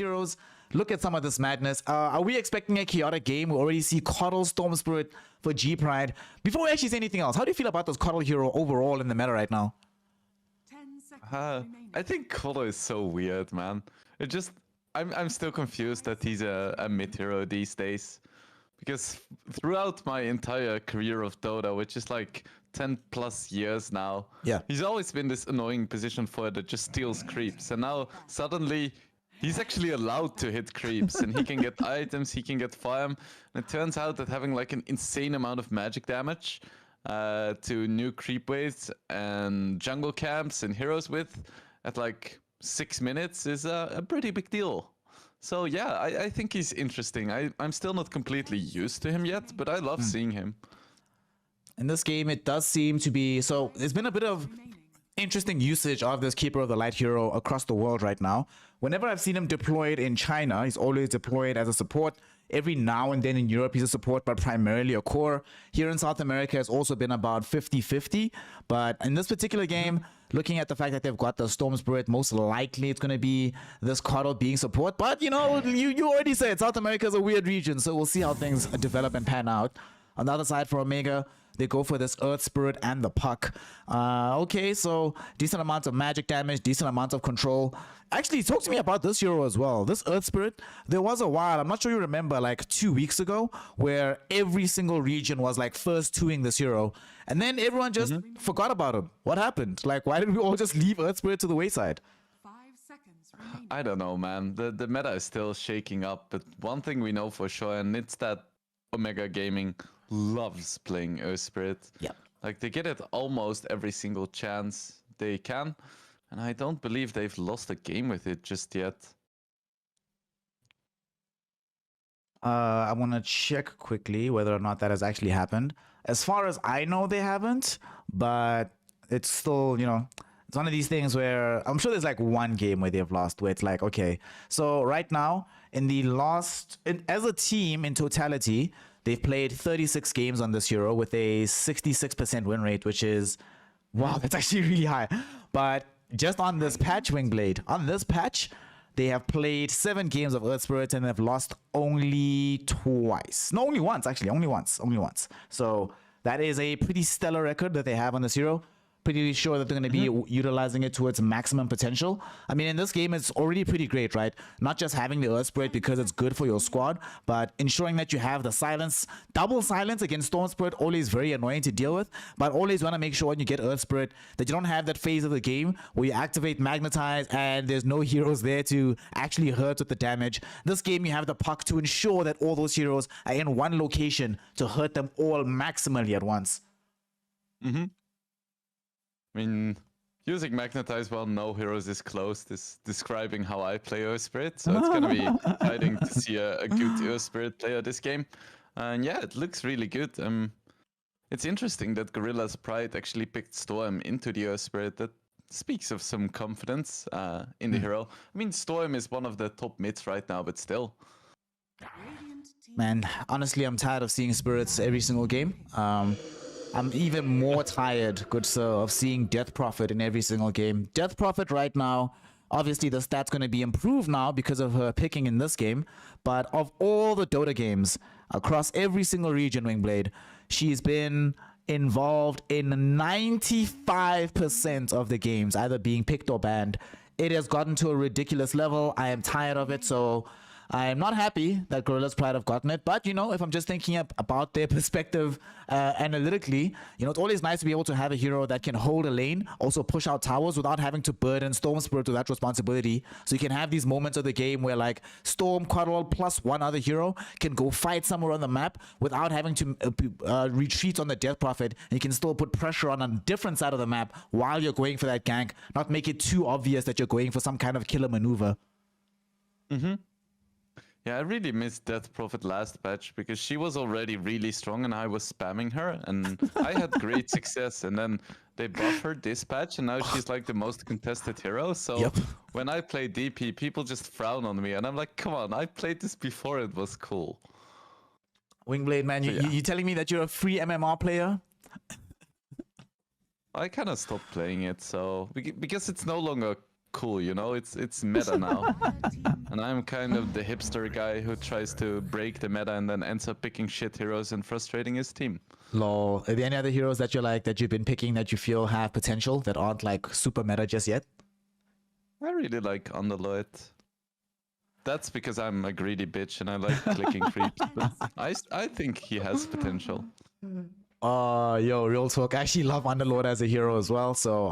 heroes, look at some of this madness. Are we expecting a chaotic game? We already see Coddle, Storm Spirit for G Pride. Before we actually say anything else, how do you feel about this Coddle hero overall in the meta right now? 10 seconds I think Coddle is so weird, man. It just, I'm still confused that he's a mid hero these days. Because throughout my entire career of Dota, which is like 10 plus years now, he's always been this annoying position for that just steals creeps. And now suddenly he's actually allowed to hit creeps and he can get items, he can get farm. And it turns out that having like an insane amount of magic damage to new creep waves and jungle camps and heroes with at like 6 minutes is a pretty big deal. So yeah, I think he's interesting. I'm still not completely used to him yet, but I love seeing him. In this game, it does seem to be... So there's been a bit of interesting usage of this Keeper of the Light hero across the world right now. Whenever I've seen him deployed in China, he's always deployed as a support. Every now and then in Europe, he's a support, but primarily a core. Here in South America, it's also been about 50-50. But in this particular game, looking at the fact that they've got the Storm Spirit, most likely it's going to be this Coddle being support. But, you know, you already said South America is a weird region, so we'll see how things develop and pan out. On the other side, for Omega, they go for this Earth Spirit and the Puck. Okay, so decent amount of magic damage, decent amount of control. Actually, talk to me about this hero as well. This Earth Spirit, there was a while, I'm not sure you remember, like 2 weeks ago, where every single region was like first twoing this hero. And then everyone just forgot about him. What happened? Like, why did we all just leave Earth Spirit to the wayside? 5 seconds remaining. I don't know, man. The meta is still shaking up, but one thing we know for sure, and it's that Omega Gaming loves playing Earth Spirit. Yep. Like, they get it almost every single chance they can, and I don't believe they've lost a game with it just yet. I want to check quickly whether or not that has actually happened. As far as I know, they haven't, but it's still, you know, it's one of these things where I'm sure there's like one game where they've lost where it's like, okay, so right now in the last, as a team in totality, they've played 36 games on this hero with a 66% win rate, which is, wow, that's actually really high. But just on this patch, Wingblade, on this patch, they have played 7 games of Earth Spirit and have lost only twice. No, only once, actually. Only once. So that is a pretty stellar record that they have on this hero. Pretty sure that they're going to be utilizing it to its maximum potential. I mean, in this game, it's already pretty great, right? Not just having the Earth Spirit because it's good for your squad, but ensuring that you have the silence. Double silence against Storm Spirit, always very annoying to deal with, but always want to make sure when you get Earth Spirit that you don't have that phase of the game where you activate Magnetize and there's no heroes there to actually hurt with the damage. This game, you have the Puck to ensure that all those heroes are in one location to hurt them all maximally at once. I mean, using Magnetize while no heroes is close is describing how I play Earth Spirit, so it's gonna be exciting to see a good Earth Spirit player this game. And yeah, it looks really good. It's interesting that Gorilla's Pride actually picked Storm into the Earth Spirit. That speaks of some confidence in the hero. I mean, Storm is one of the top mids right now, but still. Man, honestly, I'm tired of seeing spirits every single game. I'm even more tired, good sir, of seeing Death Prophet in every single game. Death Prophet right now, obviously the stat's going to be improved now because of her picking in this game. But of all the Dota games, across every single region, Wingblade, she's been involved in 95% of the games, either being picked or banned. It has gotten to a ridiculous level. I am tired of it, so I'm not happy that Gorilla's Pride have gotten it, but, you know, if I'm just thinking about their perspective analytically, you know, it's always nice to be able to have a hero that can hold a lane, also push out towers without having to burden Storm Spirit with that responsibility. So you can have these moments of the game where, like, Storm, Coddle, plus one other hero can go fight somewhere on the map without having to retreat on the Death Prophet, and you can still put pressure on a different side of the map while you're going for that gank, not make it too obvious that you're going for some kind of killer maneuver. Yeah, I really missed Death Prophet last patch because she was already really strong and I was spamming her and I had great success, and then they buff her this patch and now she's like the most contested hero. So when I play DP, people just frown on me and I'm like, come on, I played this before it was cool. Wingblade, man, you telling me that you're a free MMR player? I kind of stopped playing it, so because it's no longer cool, you know? It's meta now. And I'm kind of the hipster guy who tries to break the meta and then ends up picking shit heroes and frustrating his team. Lol. Are there any other heroes that you like that you've been picking that you feel have potential that aren't like super meta just yet? I really like Underlord. That's because I'm a greedy bitch and I like clicking creeps. But I think he has potential. Yo, real talk. I actually love Underlord as a hero as well. So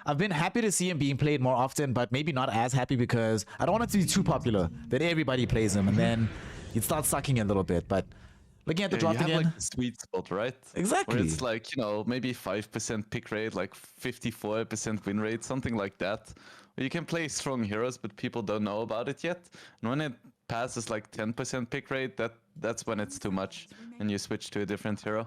I've been happy to see him being played more often, but maybe not as happy because I don't want it to be too popular that everybody plays him and then it starts sucking a little bit. But looking at the draft you have again, like the sweet spot, right? Exactly. Where it's like, you know, maybe 5% pick rate, like 54% win rate, something like that. Where you can play strong heroes, but people don't know about it yet. And when it passes like 10% pick rate, that's when it's too much and you switch to a different hero.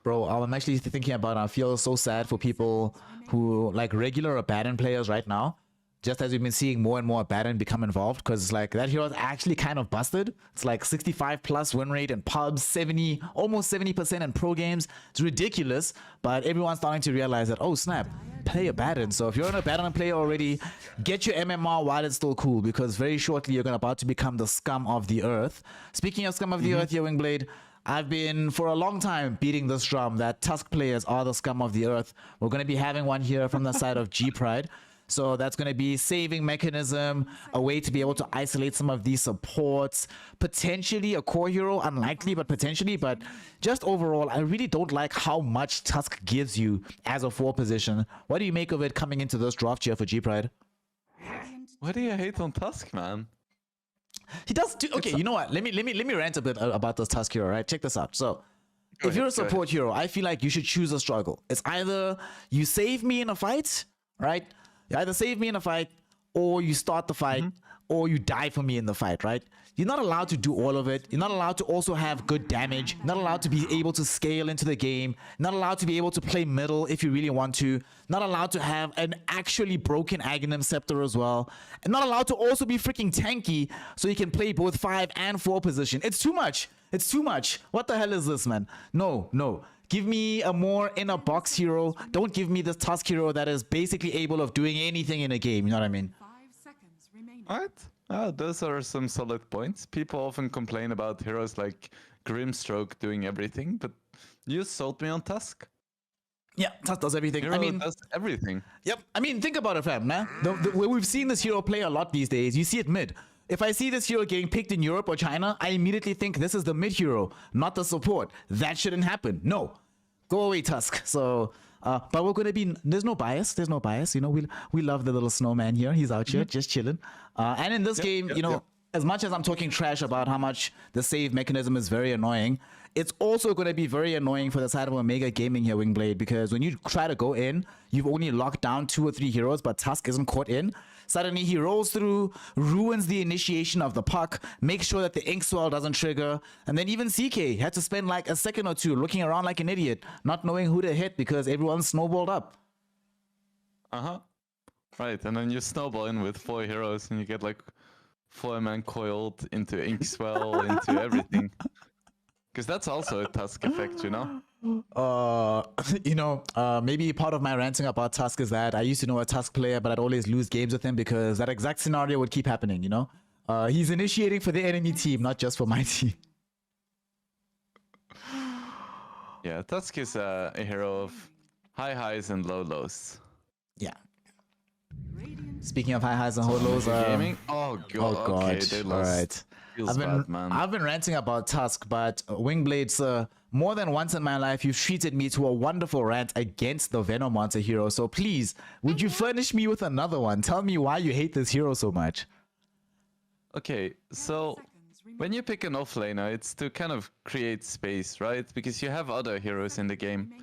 bro, I'm actually thinking about, I feel so sad for people who like regular Abaddon players right now. Just as we've been seeing more and more Abaddon become involved, because it's like that hero is actually kind of busted. It's like 65 plus win rate in pubs, 70, almost 70% in pro games. It's ridiculous, but everyone's starting to realize that, oh snap, play Abaddon. So if you're an Abaddon player already, get your MMR while it's still cool, because very shortly you're about to become the scum of the earth. Speaking of scum of the earth here, Wingblade, I've been for a long time beating this drum that Tusk players are the scum of the earth. We're going to be having one here from the side of G Pride. So that's going to be saving mechanism, a way to be able to isolate some of these supports, potentially a core hero, unlikely, but potentially. But just overall, I really don't like how much Tusk gives you as a 4 position. What do you make of it coming into this draft here for G Pride? Why do you hate on Tusk, man? He does do, okay, you know what? Let me rant a bit about this Tusk hero, right? Check this out. So if you're a support hero, I feel like you should choose a struggle. It's either you save me in a fight, right? You either save me in a fight, or you start the fight, or you die for me in the fight, right? You're not allowed to do all of it. You're not allowed to also have good damage. Not allowed to be able to scale into the game. Not allowed to be able to play middle if you really want to. Not allowed to have an actually broken Aghanim Scepter as well. And not allowed to also be freaking tanky so you can play both 5 and 4 position. It's too much. It's too much. What the hell is this, man? No, no. Give me a more inner box hero. Don't give me this Tusk hero that is basically able of doing anything in a game. You know what I mean? 5 seconds remaining. Alright. Those are some solid points. People often complain about heroes like Grimstroke doing everything, but you sold me on Tusk. Yeah, Tusk does everything. Hero does everything. Yep. I mean, think about it, fam. Nah? Where we've seen this hero play a lot these days, you see it mid. If I see this hero getting picked in Europe or China, I immediately think this is the mid hero, not the support. That shouldn't happen. No. Go away, Tusk. So, but we're going to be, there's no bias. There's no bias. You know, we love the little snowman here. He's out here just chilling. And in this game, you know, as much as I'm talking trash about how much the save mechanism is very annoying, it's also going to be very annoying for the side of Omega Gaming here, Wingblade, because when you try to go in, you've only locked down 2 or 3 heroes, but Tusk isn't caught in. Suddenly he rolls through, ruins the initiation of the puck, makes sure that the ink swell doesn't trigger, and then even CK had to spend like a second or two looking around like an idiot, not knowing who to hit because everyone's snowballed up. Right, and then you snowball in with 4 heroes and you get like 4-man coiled into Inkswell, into everything. Because that's also a Tusk effect, you know? You know, maybe part of my ranting about Tusk is that I used to know a Tusk player, but I'd always lose games with him because that exact scenario would keep happening, you know? He's initiating for the enemy team, not just for my team. Yeah, Tusk is a hero of high highs and low lows. Yeah. Speaking of high highs and low lows, gaming? Oh god, okay, they lost. All right. Feels bad, man. I've been ranting about Tusk, but Wingblades, more than once in my life, you've treated me to a wonderful rant against the Venomonster hero. So please, would you furnish me with another one? Tell me why you hate this hero so much. Okay, so when you pick an offlaner, it's to kind of create space, right? Because you have other heroes in the game.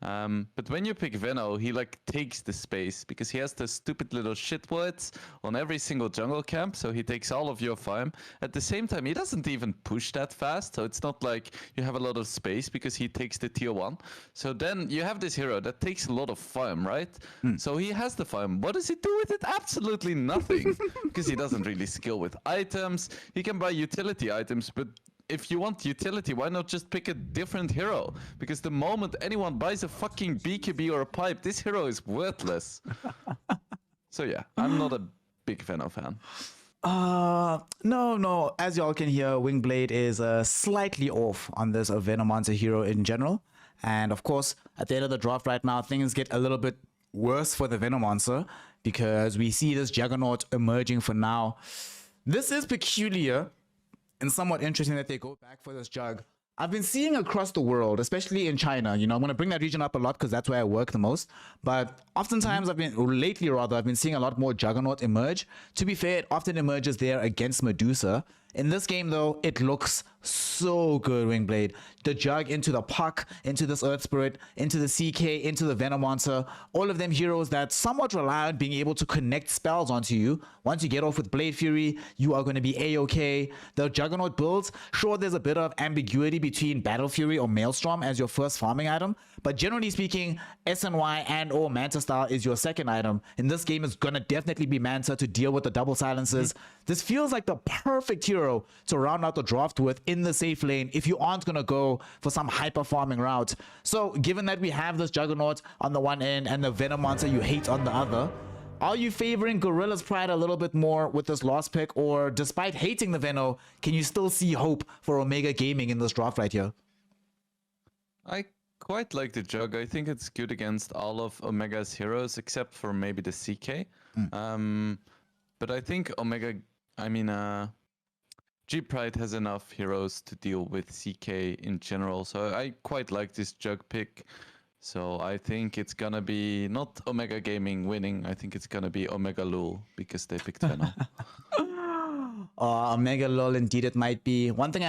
But when you pick Veno, he like takes the space because he has the stupid little shit words on every single jungle camp, so he takes all of your farm. At the same time, he doesn't even push that fast, so it's not like you have a lot of space because he takes the tier 1. So then you have this hero that takes a lot of farm, right? So he has the farm. What does he do with it? Absolutely nothing, because he doesn't really skill with items. He can buy utility items, but if you want utility, why not just pick a different hero? Because the moment anyone buys a fucking BKB or a pipe, this hero is worthless. So yeah, I'm not a big Veno fan. No. As y'all can hear, Wingblade is slightly off on this Venomancer hero in general. And of course, at the end of the draft right now, things get a little bit worse for the Venomancer because we see this Juggernaut emerging for now. This is peculiar and somewhat interesting that they go back for this Jug. I've been seeing across the world, especially in China, I'm going to bring that region up a lot because that's where I work the most. But oftentimes I've been seeing a lot more Juggernaut emerge. To be fair, it often emerges there against Medusa. In this game, though, it looks so good, Wingblade. The Jug into the Puck, into this Earth Spirit, into the CK, into the Venomancer. All of them heroes that somewhat rely on being able to connect spells onto you. Once you get off with Blade Fury, you are going to be A-OK. The Juggernaut builds, sure, there's a bit of ambiguity between Battle Fury or Maelstrom as your first farming item. But generally speaking, SNY and or Manta style is your second item. In this game, it's going to definitely be Manta to deal with the double silences. This feels like the perfect hero to round out the draft with in the safe lane if you aren't going to go for some hyper farming route. So given that we have this Juggernaut on the one end and the Venomancer you hate on the other, are you favoring Gorilla's Pride a little bit more with this last pick? Or despite hating the Veno, can you still see hope for Omega Gaming in this draft right here? I quite like the Jug. I think it's good against all of Omega's heroes except for maybe the CK. But I think G Pride has enough heroes to deal with CK in general. So I quite like this Jug pick. So I think it's gonna be not Omega Gaming winning. I think it's gonna be Omega Lul because they picked Venom. Omega lol, indeed it might be. One thing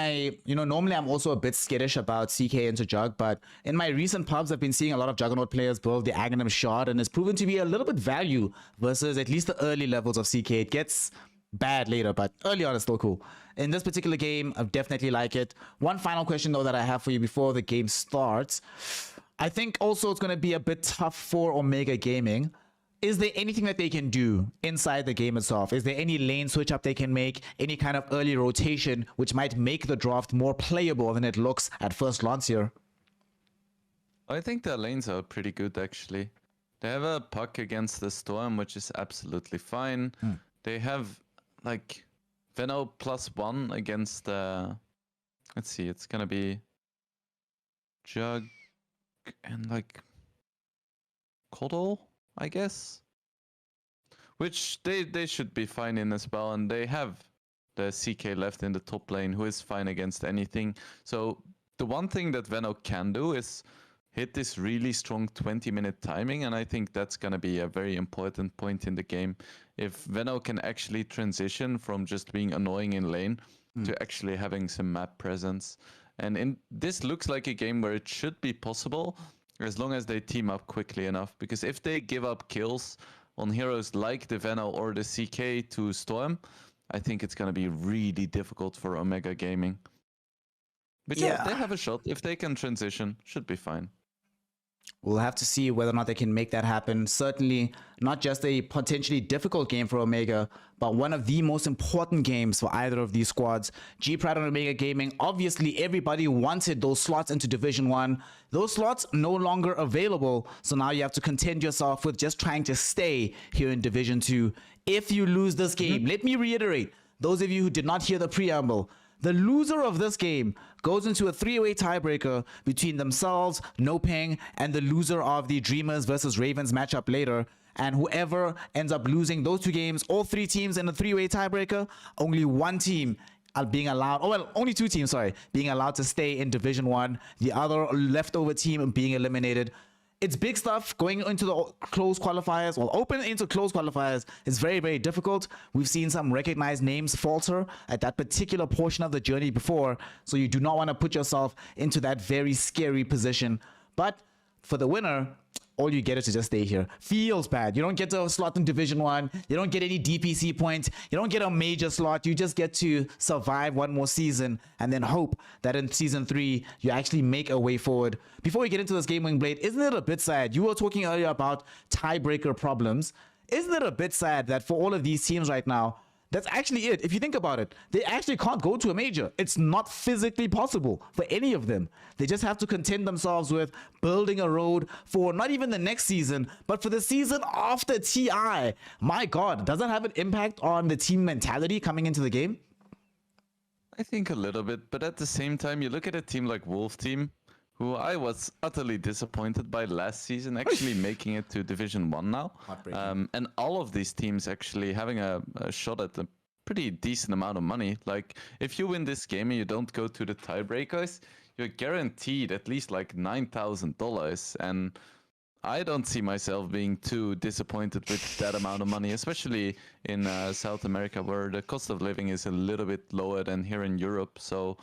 normally I'm also a bit skittish about CK into Jug, but in my recent pubs, I've been seeing a lot of Juggernaut players build the Aghanim Shard, and it's proven to be a little bit value versus at least the early levels of CK. It gets bad later, but early on it's still cool. In this particular game, I definitely like it. One final question though that I have for you before the game starts. I think also it's going to be a bit tough for Omega Gaming. Is there anything that they can do inside the game itself? Is there any lane switch up they can make? Any kind of early rotation which might make the draft more playable than it looks at first glance here? I think their lanes are pretty good actually. They have a puck against the Storm, which is absolutely fine. They have like Veno +1 against let's see, it's gonna be Jug and like Kodal, I guess, which they should be fine in as well, and they have the CK left in the top lane who is fine against anything. So the one thing that Veno can do is hit this really strong 20-minute timing, and I think that's going to be a very important point in the game. If Veno can actually transition from just being annoying in lane to actually having some map presence. And this looks like a game where it should be possible as long as they team up quickly enough. Because if they give up kills on heroes like the Veno or the CK to Storm, I think it's going to be really difficult for Omega Gaming. But yeah, they have a shot. If they can transition, should be fine. We'll have to see whether or not they can make that happen. Certainly not just a potentially difficult game for Omega, but one of the most important games for either of these squads. G Pride and Omega Gaming, obviously everybody wanted those slots into Division 1. Those slots no longer available, so now you have to contend yourself with just trying to stay here in Division 2. If you lose this game, let me reiterate, those of you who did not hear the preamble, the loser of this game goes into a 3-way tiebreaker between themselves, No Ping, and the loser of the Dreamers versus Ravens matchup later. And whoever ends up losing those two games, all three teams in a 3-way tiebreaker, only one team are being allowed, only two teams, being allowed to stay in Division 1. The other leftover team being eliminated. It's big stuff. Going into the close qualifiers, open into close qualifiers is very, very difficult. We've seen some recognized names falter at that particular portion of the journey before, so you do not want to put yourself into that very scary position. But for the winner, all you get is to just stay here. Feels bad. You don't get to a slot in Division 1. You don't get any DPC points. You don't get a major slot. You just get to survive one more season and then hope that in Season 3, you actually make a way forward. Before we get into this game, Wingblade, isn't it a bit sad? You were talking earlier about tiebreaker problems. Isn't it a bit sad that for all of these teams right now, That's actually it. If you think about it, they actually can't go to a major. It's not physically possible for any of them. They just have to content themselves with building a road for not even the next season, but for the season after TI. My God, does that have an impact on the team mentality coming into the game? I think a little bit, but at the same time, you look at a team like Wolf Team, who I was utterly disappointed by last season, actually making it to Division 1 now. And all of these teams actually having a shot at a pretty decent amount of money. Like, if you win this game and you don't go to the tiebreakers, you're guaranteed at least like $9,000. And I don't see myself being too disappointed with that amount of money, especially in South America, where the cost of living is a little bit lower than here in Europe. So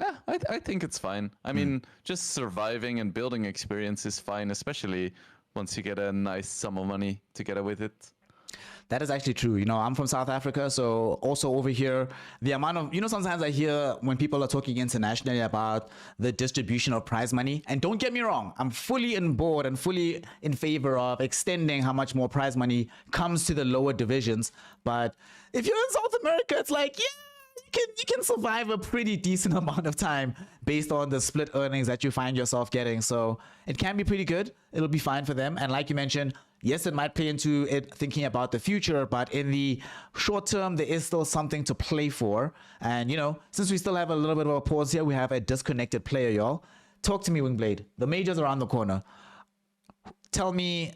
yeah, I think it's fine. I mean, just surviving and building experience is fine, especially once you get a nice sum of money together with it. That is actually true. You know, I'm from South Africa, so also over here, the amount of, you know, sometimes I hear when people are talking internationally about the distribution of prize money. And don't get me wrong, I'm fully on board and fully in favor of extending how much more prize money comes to the lower divisions. But if you're in South America, it's like, yeah, you can survive a pretty decent amount of time based on the split earnings that you find yourself getting. So it can be pretty good. It'll be fine for them. And like you mentioned, yes, it might play into it thinking about the future, but in the short term, there is still something to play for. And, you know, since we still have a little bit of a pause here, we have a disconnected player, y'all. Talk to me, Wingblade. The majors are around the corner. Tell me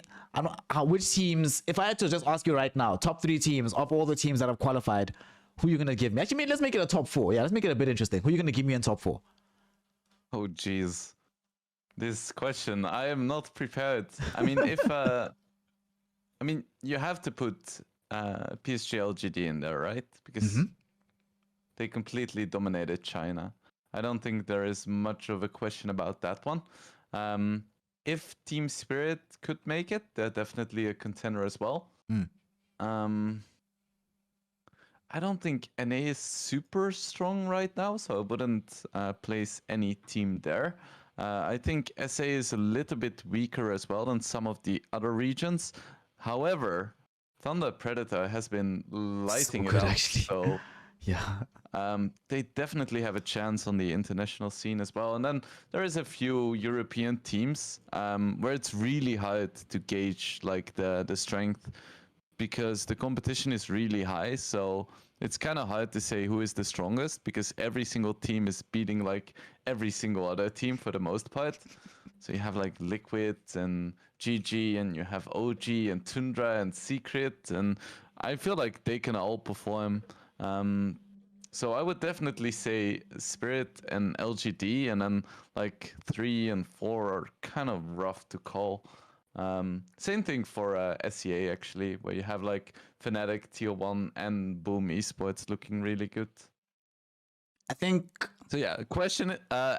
which teams, if I had to just ask you right now, top 3 teams of all the teams that have qualified, who are you going to give me? Actually, let's make it a top 4. Yeah, let's make it a bit interesting. Who are you going to give me in top 4? Oh, jeez. This question, I am not prepared. I mean, you have to put PSG LGD in there, right? Because they completely dominated China. I don't think there is much of a question about that one. If Team Spirit could make it, they're definitely a contender as well. I don't think NA is super strong right now, so I wouldn't place any team there. I think SA is a little bit weaker as well than some of the other regions. However, Thunder Predator has been lighting it up, actually. So yeah, they definitely have a chance on the international scene as well. And then there is a few European teams where it's really hard to gauge like the strength, because the competition is really high. So it's kind of hard to say who is the strongest, because every single team is beating like every single other team for the most part. So you have like Liquid and GG, and you have OG and Tundra and Secret, and I feel like they can all perform. So I would definitely say Spirit and LGD, and then like 3 and 4 are kind of rough to call. Same thing for SEA actually, where you have like Fnatic, Tier 1 and Boom Esports looking really good. I think... So yeah,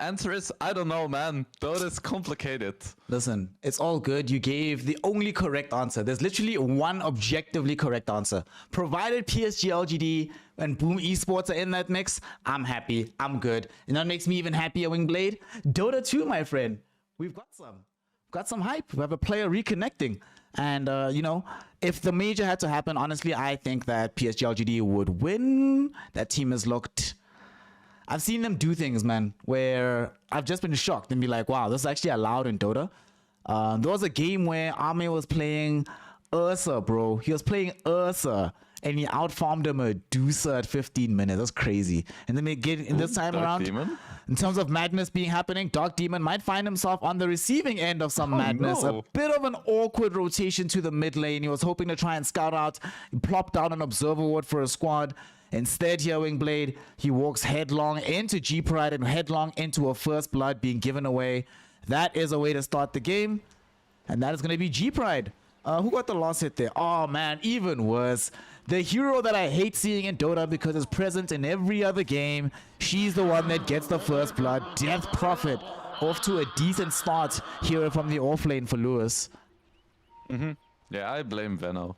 answer is, I don't know, man. Dota's complicated. Listen, it's all good. You gave the only correct answer. There's literally one objectively correct answer. Provided PSG LGD and Boom Esports are in that mix, I'm happy. I'm good. And that makes me even happier, Wingblade. Dota 2, my friend. We've got some hype. We have a player reconnecting. And, you know, if the major had to happen, honestly, I think that PSG LGD would win. That team has looked... I've seen them do things, man, where I've just been shocked and be like, wow, this is actually allowed in Dota. There was a game where Ame was playing Ursa, bro. He was playing Ursa, and he outfarmed a Medusa at 15 minutes. That's crazy. And then they get in this time around, Demon? In terms of madness being happening, Dark Demon might find himself on the receiving end of some madness. No. A bit of an awkward rotation to the mid lane. He was hoping to try and scout out. He plopped down an observer ward for a squad. Instead, here, Wingblade, he walks headlong into G-Pride and headlong into a first blood being given away. That is a way to start the game. And that is going to be G-Pride. Who got the last hit there? Oh, man, even worse. The hero that I hate seeing in Dota because it's present in every other game. She's the one that gets the first blood. Death Prophet off to a decent start here from the off lane for Lewis. Yeah, I blame Veno.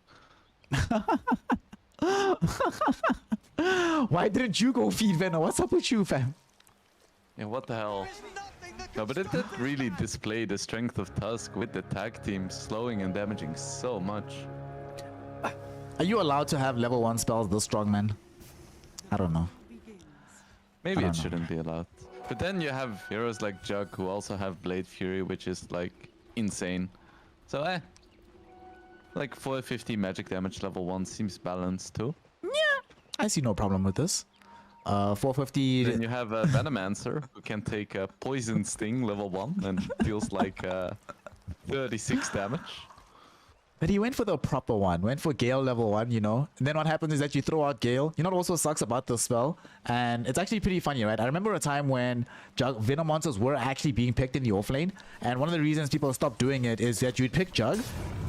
Why didn't you go feed Venom? What's up with you, fam? Yeah, what the hell? No, but it did really display the strength of Tusk with the tag team, slowing and damaging so much. Are you allowed to have level 1 spells this strong, man? I don't know. Begins. Maybe don't it know. shouldn't be allowed. But then you have heroes like Jug who also have Blade Fury, which is like insane. So like 450 magic damage level 1 seems balanced too. I see no problem with this. 450. Then you have a Venomancer who can take a Poison Sting level 1 and deals like 36 damage. But he went for the proper one, went for Gale level 1, you know. And then what happens is that you throw out Gale. You know what also sucks about this spell? And it's actually pretty funny, right? I remember a time when Venom monsters were actually being picked in the offlane. And one of the reasons people stopped doing it is that you'd pick Jug,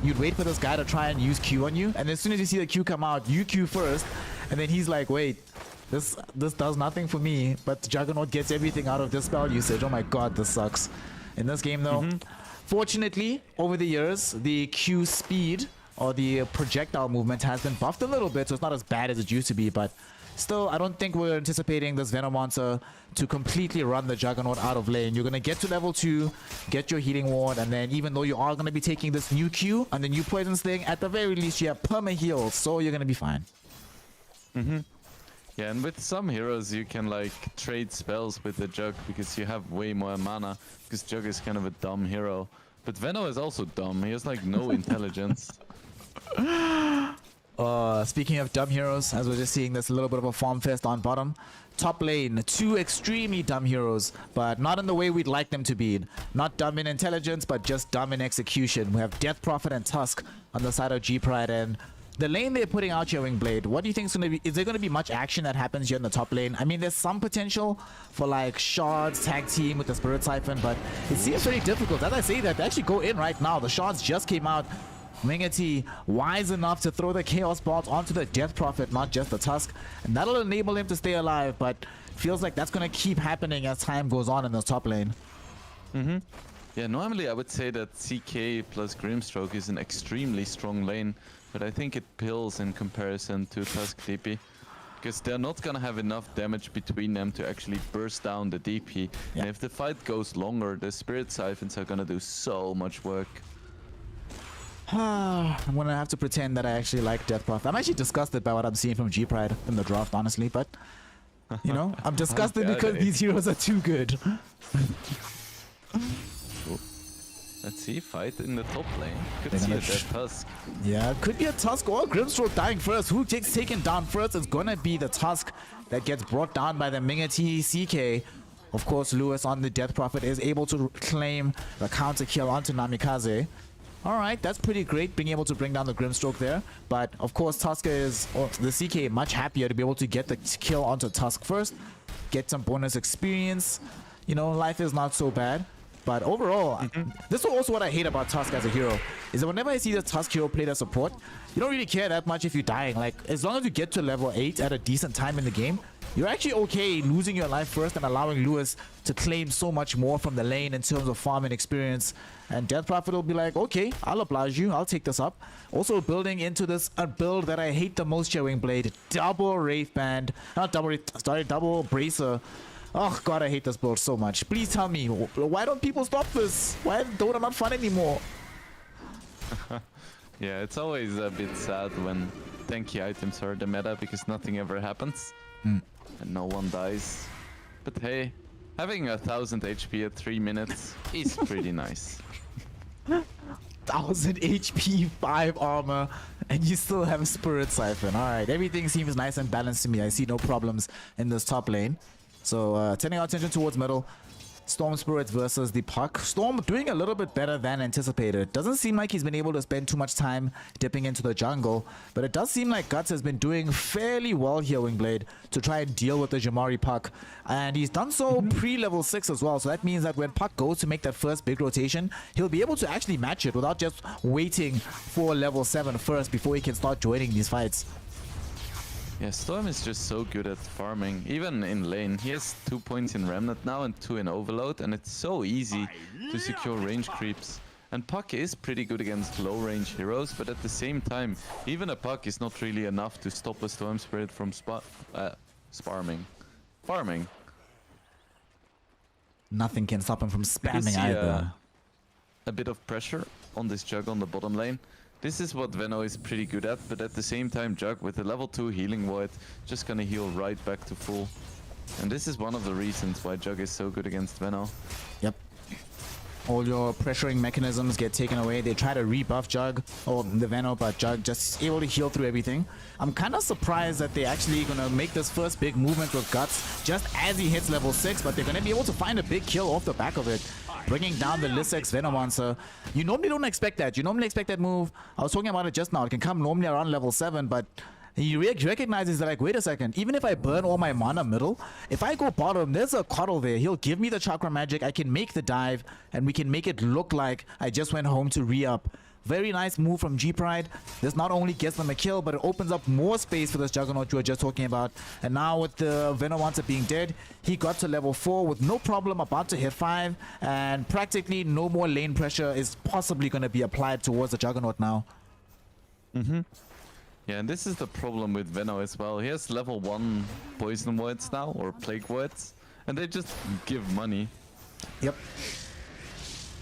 you'd wait for this guy to try and use Q on you. And as soon as you see the Q come out, you Q first. And then he's like, wait, this does nothing for me. But Juggernaut gets everything out of this spell usage. Oh my god, this sucks. In this game though, fortunately, over the years, the Q speed or the projectile movement has been buffed a little bit, so it's not as bad as it used to be, but still, I don't think we're anticipating this Venom monster to completely run the Juggernaut out of lane. You're going to get to level 2, get your healing ward, and then even though you are going to be taking this new Q and the new poisons thing, at the very least you have perma heals, so you're going to be fine. Yeah, and with some heroes you can like trade spells with the Jug because you have way more mana, because Jug is kind of a dumb hero. But Veno is also dumb, he has like no intelligence. Speaking of dumb heroes, as we're just seeing this little bit of a farm fest on bottom. Top lane, 2 extremely dumb heroes, but not in the way we'd like them to be. Not dumb in intelligence, but just dumb in execution. We have Death Prophet and Tusk on the side of G-Pride, and the lane they're putting out here, Wingblade, what do you think is going to be? Is there going to be much action that happens here in the top lane? I mean, there's some potential for like shards, tag team with the Spirit Siphon, but it seems very difficult. As I say that, they actually go in right now. The shards just came out. Mingati wise enough to throw the Chaos Bolt onto the Death Prophet, not just the Tusk, and that'll enable him to stay alive, but feels like that's going to keep happening as time goes on in the top lane. Yeah, normally I would say that CK plus Grimstroke is an extremely strong lane, but I think it pills in comparison to Tusk DP. Because they're not gonna have enough damage between them to actually burst down the DP. Yeah. And if the fight goes longer, the Spirit Siphons are gonna do so much work. I'm gonna have to pretend that I actually like Death Prophet. I'm actually disgusted by what I'm seeing from G-Pride in the draft, honestly, but you know, I'm disgusted dare because they? these heroes are too good. Let's see, fight in the top lane. Could They're see a gonna dead Tusk. Yeah, it could be a Tusk or Grimstroke dying first. Who gets taken down first is gonna be the Tusk that gets brought down by the Mingati CK. Of course, Lewis on the Death Prophet is able to claim the counter kill onto Namikaze. Alright, that's pretty great, being able to bring down the Grimstroke there. But of course, Tusk is, or the CK, much happier to be able to get the kill onto Tusk first. Get some bonus experience. You know, life is not so bad. But overall, this is also what I hate about Tusk as a hero, is that whenever I see the Tusk hero played as support, you don't really care that much if you're dying. Like, as long as you get to level 8 at a decent time in the game, you're actually okay losing your life first and allowing Lewis to claim so much more from the lane in terms of farm and experience. And Death Prophet will be like, okay, I'll oblige you, I'll take this up. Also building into this a build that I hate the most here, Wingblade. Double Wraith Band, not double Wraith, sorry, double Bracer. Oh god, I hate this build so much. Please tell me, why don't people stop this? Why is Dota not fun anymore? Yeah, it's always a bit sad when tanky items are the meta because nothing ever happens. And no one dies. But hey, having 1000 HP at 3 minutes is pretty nice. 1000 HP, 5 armor, and you still have a Spirit Siphon. Alright, everything seems nice and balanced to me. I see no problems in this top lane. So turning our attention towards middle, Storm Spirit versus the Puck. Storm doing a little bit better than anticipated. Doesn't seem like he's been able to spend too much time dipping into the jungle, but it does seem like Guts has been doing fairly well here, Wingblade, to try and deal with the Jamari Puck. And he's done so pre-level 6 as well, so that means that when Puck goes to make that first big rotation, he'll be able to actually match it without just waiting for level 7 first before he can start joining these fights. Yeah, Storm is just so good at farming, even in lane. He has 2 points in Remnant now and 2 in Overload, and it's so easy to secure range creeps. And Puck is pretty good against low range heroes, but at the same time, even a Puck is not really enough to stop a Storm Spirit from farming. Nothing can stop him from You spamming see either. a bit of pressure on this Jug on the bottom lane. This is what Veno is pretty good at, but at the same time, Jug with the level 2 healing void, just gonna heal right back to full. And this is one of the reasons why Jug is so good against Veno. Yep. All your pressuring mechanisms get taken away. They try to rebuff Jug or the Veno, but Jug just able to heal through everything. I'm kind of surprised that they're actually gonna make this first big movement with Guts just as he hits level 6, but they're gonna be able to find a big kill off the back of it, bringing down the Lissex Venom monster. You normally don't expect that. You normally expect that move. I was talking about it just now. It can come normally around level 7, but he recognizes that, like, wait a second, even if I burn all my mana middle, if I go bottom, there's a Coddle there. He'll give me the Chakra Magic. I can make the dive, and we can make it look like I just went home to re-up. Very nice move from G-Pride. This not only gets them a kill, but it opens up more space for this Juggernaut you were just talking about. And now with the Venomancer being dead, he got to level 4 with no problem, about to hit 5, and practically no more lane pressure is possibly going to be applied towards the Juggernaut now. Yeah, and this is the problem with Veno as well. He has level 1 poison voids now, or plague voids, and they just give money. Yep.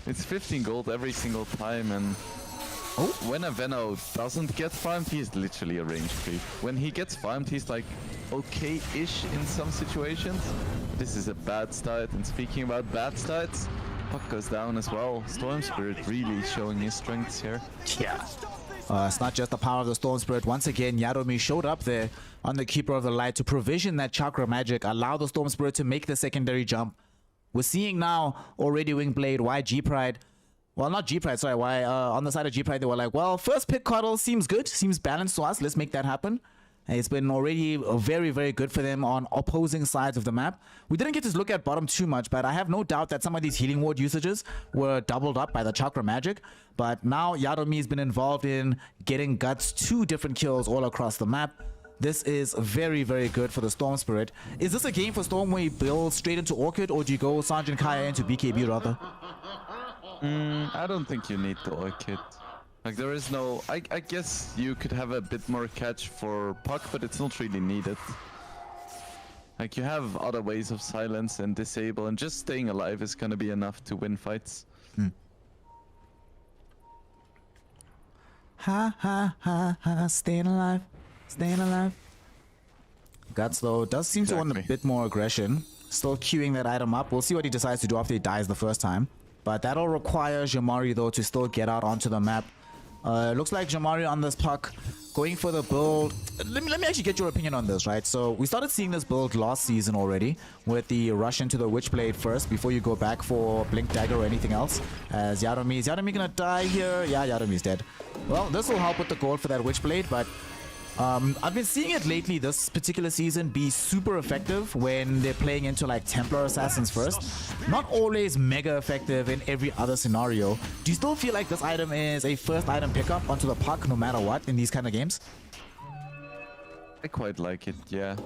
It's 15 gold every single time, and when a Veno doesn't get farmed, he's literally a range creep. When he gets farmed, he's like okay-ish in some situations. This is a bad start, and speaking about bad starts, Puck goes down as well. Storm Spirit really showing his strengths here. Yeah. It's not just the power of the Storm Spirit. Once again, Yadomi showed up there on the Keeper of the Light to provision that Chakra Magic, allow the Storm Spirit to make the secondary jump. We're seeing now already Wingblade, why G-Pride, well, not G-Pride, sorry, why on the side of G-Pride they were like, well, first pick Coddle seems good, seems balanced to us, let's make that happen. And it's been already very, very good for them on opposing sides of the map. We didn't get to look at bottom too much, but I have no doubt that some of these healing ward usages were doubled up by the Chakra Magic. But now Yadomi has been involved in getting Guts 2 different kills all across the map. This is very, very good for the Storm Spirit. Is this a game for Storm where you build straight into Orchid, or do you go Sergeant Kaya into BKB rather? I don't think you need the Orchid. Like, there is no... I guess you could have a bit more catch for Puck, but it's not really needed. Like, you have other ways of silence and disable, and just staying alive is gonna be enough to win fights. Ha ha ha ha, staying alive, staying alive. Guts though does seem to want a bit more aggression. Still queuing that item up. We'll see what he decides to do after he dies the first time. But that'll require Jamari though to still get out onto the map. Looks like Jamari on this Puck going for the build. Let me actually get your opinion on this, right? So we started seeing this build last season already with the rush into the Witchblade first before you go back for Blink Dagger or anything else. As Yadomi, is Yadomi gonna die here? Yeah, Yadomi's dead. Well, this will help with the gold for that Witchblade, but I've been seeing it lately this particular season be super effective when they're playing into like Templar Assassins first. Not always mega effective in every other scenario. Do you still feel like this item is a first item pickup onto the Puck no matter what in these kind of games? I quite like it, yeah.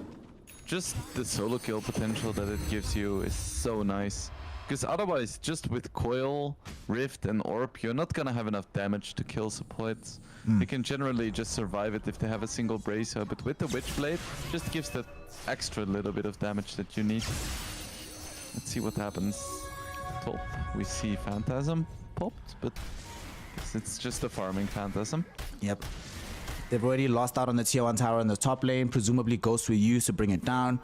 Just the solo kill potential that it gives you is so nice. Because otherwise, just with Coil, Rift and Orb, you're not gonna have enough damage to kill supports. They can generally just survive it if they have a single Bracer, but with the Witchblade, just gives that extra little bit of damage that you need. Let's see what happens. Top, we see Phantasm popped, but it's just a farming Phantasm. Yep. They've already lost out on the tier 1 tower in the top lane. Presumably Ghosts were used to bring it down.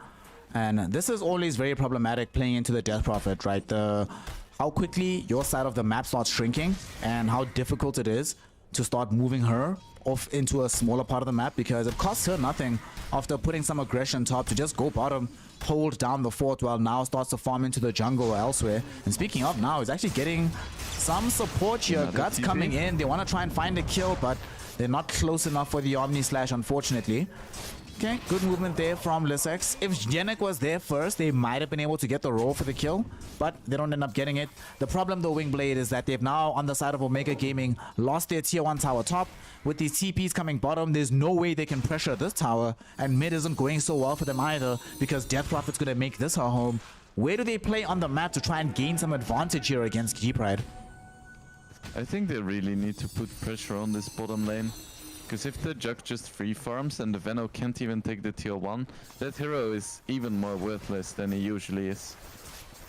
And this is always very problematic playing into the Death Prophet, right? How quickly your side of the map starts shrinking and how difficult it is to start moving her off into a smaller part of the map, because it costs her nothing after putting some aggression top to just go bottom, hold down the fort, while now starts to farm into the jungle or elsewhere. And speaking of now, he's actually getting some support here. Guts coming in. They want to try and find a kill, but they're not close enough for the Omni Slash, unfortunately. Okay, good movement there from Lissex. If Yannick was there first, they might have been able to get the roll for the kill, but they don't end up getting it. The problem though, Wingblade, is that they've now, on the side of Omega Gaming, lost their tier 1 tower top. With these TPs coming bottom, there's no way they can pressure this tower, and mid isn't going so well for them either, because Death Prophet's going to make this her home. Where do they play on the map to try and gain some advantage here against G-Pride? I think they really need to put pressure on this bottom lane. Because if the Jug just free farms and the Veno can't even take the tier 1, that hero is even more worthless than he usually is.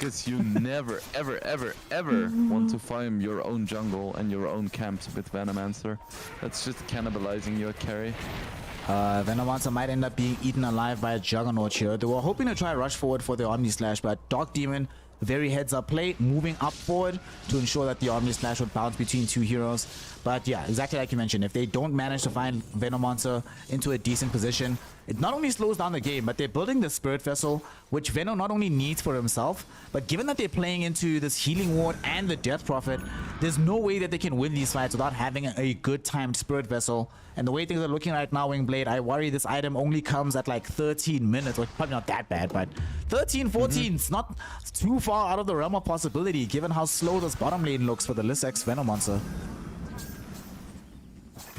because you never, ever want to farm your own jungle and your own camps with Venomancer. That's just cannibalizing your carry. Venomancer might end up being eaten alive by a Juggernaut here. They were hoping to try rush forward for the Omni Slash, but Dark Demon, very heads up play, moving up forward to ensure that the Omni Slash would bounce between two heroes. But yeah, exactly like you mentioned, if they don't manage to find Venomancer into a decent position, it not only slows down the game, but they're building the Spirit Vessel, which Veno not only needs for himself, but given that they're playing into this Healing Ward and the Death Prophet, there's no way that they can win these fights without having a good timed Spirit Vessel. And the way things are looking right now, Wingblade, I worry this item only comes at like 13 minutes, or probably not that bad, but 13, 14, it's not too far out of the realm of possibility, given how slow this bottom lane looks for the Lissex Venomancer.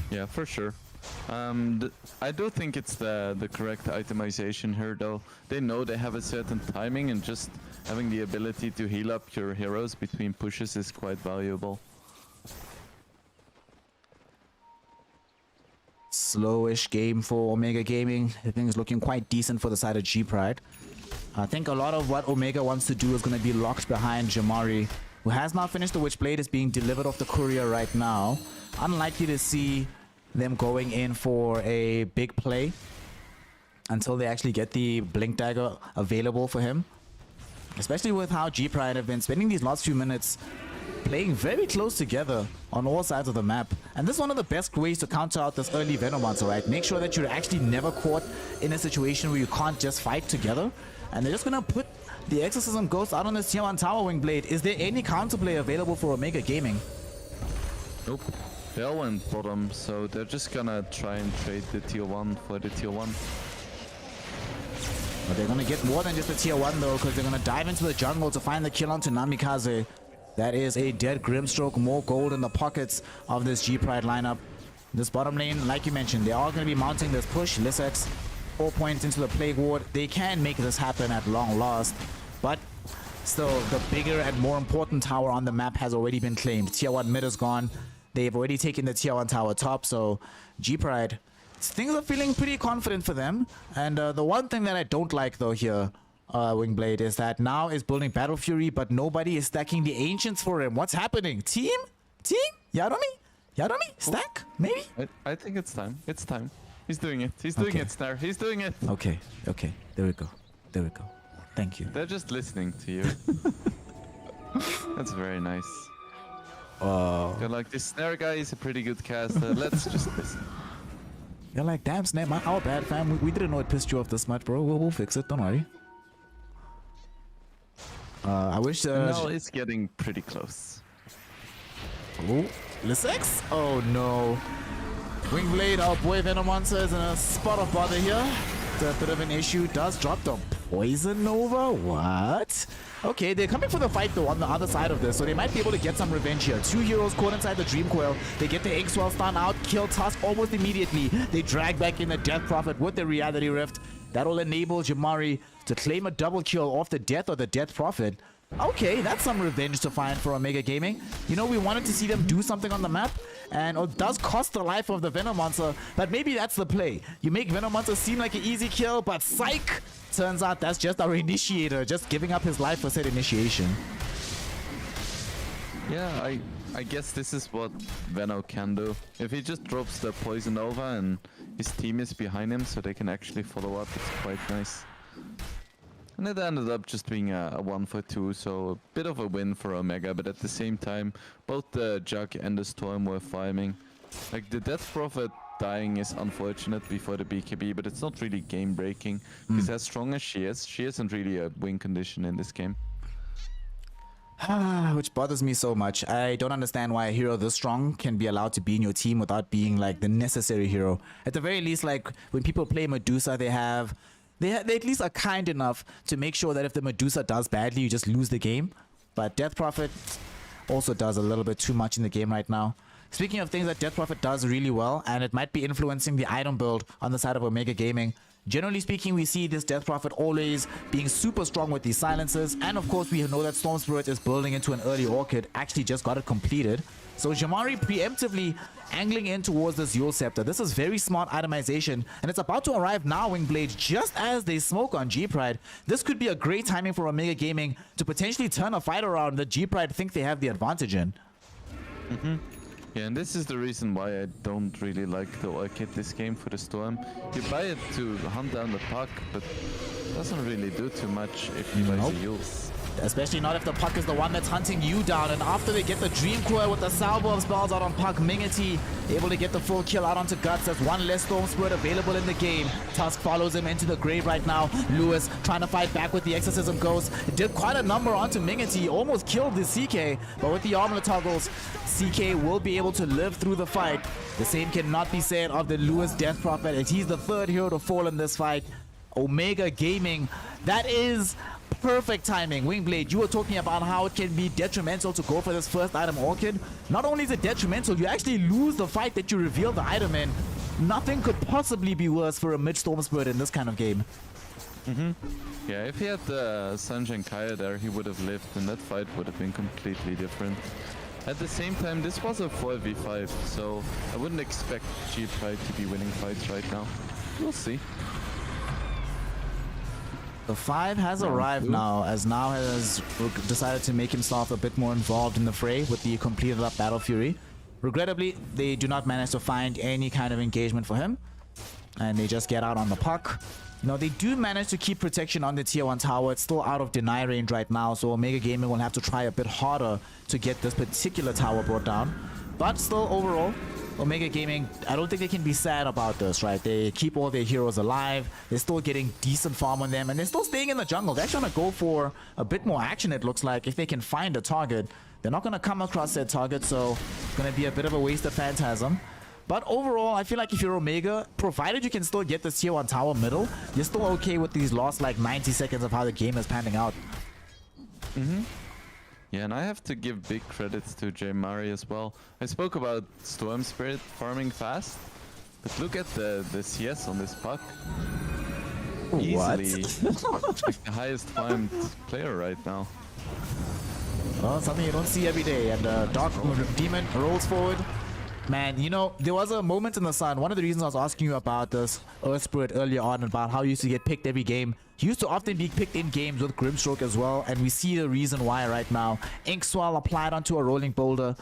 Yeah, for sure. I do think it's the correct itemization here, though. They know they have a certain timing, and just having the ability to heal up your heroes between pushes is quite valuable. Slowish game for Omega Gaming. I think it's looking quite decent for the side of G-Pride. I think a lot of what Omega wants to do is going to be locked behind Jamari, who has not finished the Witchblade, is being delivered off the courier right now. Unlikely to see them going in for a big play until they actually get the Blink Dagger available for him. Especially with how G-Pride have been spending these last few minutes playing very close together on all sides of the map. And this is one of the best ways to counter out this early Venomancer, right? Make sure that you're actually never caught in a situation where you can't just fight together. And they're just gonna put the Exorcism Ghost out on this tier 1 tower, Wingblade. Is there any counterplay available for Omega Gaming? Nope. They all went bottom, so they're just gonna try and trade the tier 1 for the tier 1. But they're gonna get more than just a tier 1 though, because they're gonna dive into the jungle to find the kill onto Namikaze. That is a dead Grimstroke, more gold in the pockets of this G-Pride lineup. This bottom lane, like you mentioned, they are going to be mounting this push. Lissex, 4 points into the Plague Ward. They can make this happen at long last. But still, the bigger and more important tower on the map has already been claimed. Tier 1 mid is gone. They've already taken the Tier 1 tower top. So G-Pride, things are feeling pretty confident for them. And the one thing that I don't like though here, Wingblade, is that now is building Battle Fury, but nobody is stacking the Ancients for him. What's happening? Team? Yadomi? Stack? Maybe? I think it's time. It's time. He's doing it. He's doing it, Snare. He's doing it. Okay. There we go. Thank you. They're just listening to you. That's very nice. They're like, this Snare guy is a pretty good caster. Let's just listen. You're like, damn, Snare, our bad, fam. We didn't know it pissed you off this much, bro. We'll fix it. Don't worry. I wish... no, it's getting pretty close. Oh, Lissex? Oh no. Wingblade, our boy Venomancer is in a spot of bother here. It's a bit of an issue. Does drop the Poison Nova? What? Okay, they're coming for the fight though on the other side of this, so they might be able to get some revenge here. Two heroes caught inside the Dream Coil. They get the Eggswell stun out, kill Tusk almost immediately. They drag back in the Death Prophet with the Reality Rift. That'll enable Jamari to claim a double kill off the Death or the Death Prophet. Okay, that's some revenge to find for Omega Gaming. You know, we wanted to see them do something on the map, and it does cost the life of the Venomancer, but maybe that's the play. You make Venomancer seem like an easy kill, but psych! Turns out that's just our initiator, just giving up his life for said initiation. Yeah, I guess this is what Veno can do. If he just drops the Poison Nova and his team is behind him so they can actually follow up, it's quite nice. And it ended up just being a 1-for-2, so a bit of a win for Omega, but at the same time, both the Jug and the Storm were farming. Like, the Death Prophet dying is unfortunate before the BKB, but it's not really game-breaking, because as strong as she isn't really a win condition in this game. Which bothers me so much. I don't understand why a hero this strong can be allowed to be in your team without being, like, the necessary hero. At the very least, like, when people play Medusa, they at least are kind enough to make sure that if the Medusa does badly, you just lose the game. But Death Prophet also does a little bit too much in the game right now. Speaking of things that Death Prophet does really well, and it might be influencing the item build on the side of Omega Gaming, Generally speaking, we see this Death Prophet always being super strong with these silences. And of course, we know that Storm Spirit is building into an early Orchid. Actually just got it completed. So Jamari preemptively angling in towards this Yule Scepter. This is very smart itemization. And it's about to arrive now, Wingblade, just as they smoke on G-Pride. This could be a great timing for Omega Gaming to potentially turn a fight around that G-Pride think they have the advantage in. Yeah, and this is the reason why I don't really like the Orchid this game for the Storm. You buy it to hunt down the puck, but it doesn't really do too much if you buy the Yules. Especially not if the puck is the one that's hunting you down. And after they get the Dream Core with the salvo of spells out on puck, Mingity able to get the full kill out onto Guts. That's one less Storm Spirit available in the game. Tusk follows him into the grave right now. Lewis trying to fight back with the Exorcism Ghost. Did quite a number onto Mingity. Almost killed the CK. But with the armlet toggles, CK will be able to live through the fight. The same cannot be said of the Lewis Death Prophet, as he's the third hero to fall in this fight. Omega Gaming, that is perfect timing. Wingblade, you were talking about how it can be detrimental to go for this first item Orchid. Not only is it detrimental, you actually lose the fight that you reveal the item in. Nothing could possibly be worse for a mid-Storm Spirit in this kind of game. Yeah, if he had Sanjay Kaya there, he would have lived, and that fight would have been completely different. At the same time, this was a 4v5, so I wouldn't expect G-Pride to be winning fights right now. We'll see. The 5 has arrived now, as Now has decided to make himself a bit more involved in the fray with the completed up Battle Fury. Regrettably, they do not manage to find any kind of engagement for him, and they just get out on the puck. You know, they do manage to keep protection on the tier 1 tower. It's still out of deny range right now, so Omega Gaming will have to try a bit harder to get this particular tower brought down. But still, overall, Omega Gaming, I don't think they can be sad about this, right? They keep all their heroes alive. They're still getting decent farm on them, and they're still staying in the jungle. They're trying to go for a bit more action, it looks like, if they can find a target. They're not going to come across that target, so it's going to be a bit of a waste of Phantasm. But overall, I feel like if you're Omega, provided you can still get this tier 1 tower middle, you're still okay with these last like 90 seconds of how the game is panning out. Yeah, and I have to give big credits to J Mari as well. I spoke about Storm Spirit farming fast, but look at the CS on this puck. Easily like the highest farmed player right now. Well, something you don't see every day. And Dark Demon rolls forward. Man, you know, there was a moment in the sun. One of the reasons I was asking you about this Earth Spirit earlier on, about how he used to get picked every game. He used to often be picked in games with Grimstroke as well, and we see the reason why right now. Ink Swell applied onto a Rolling Boulder.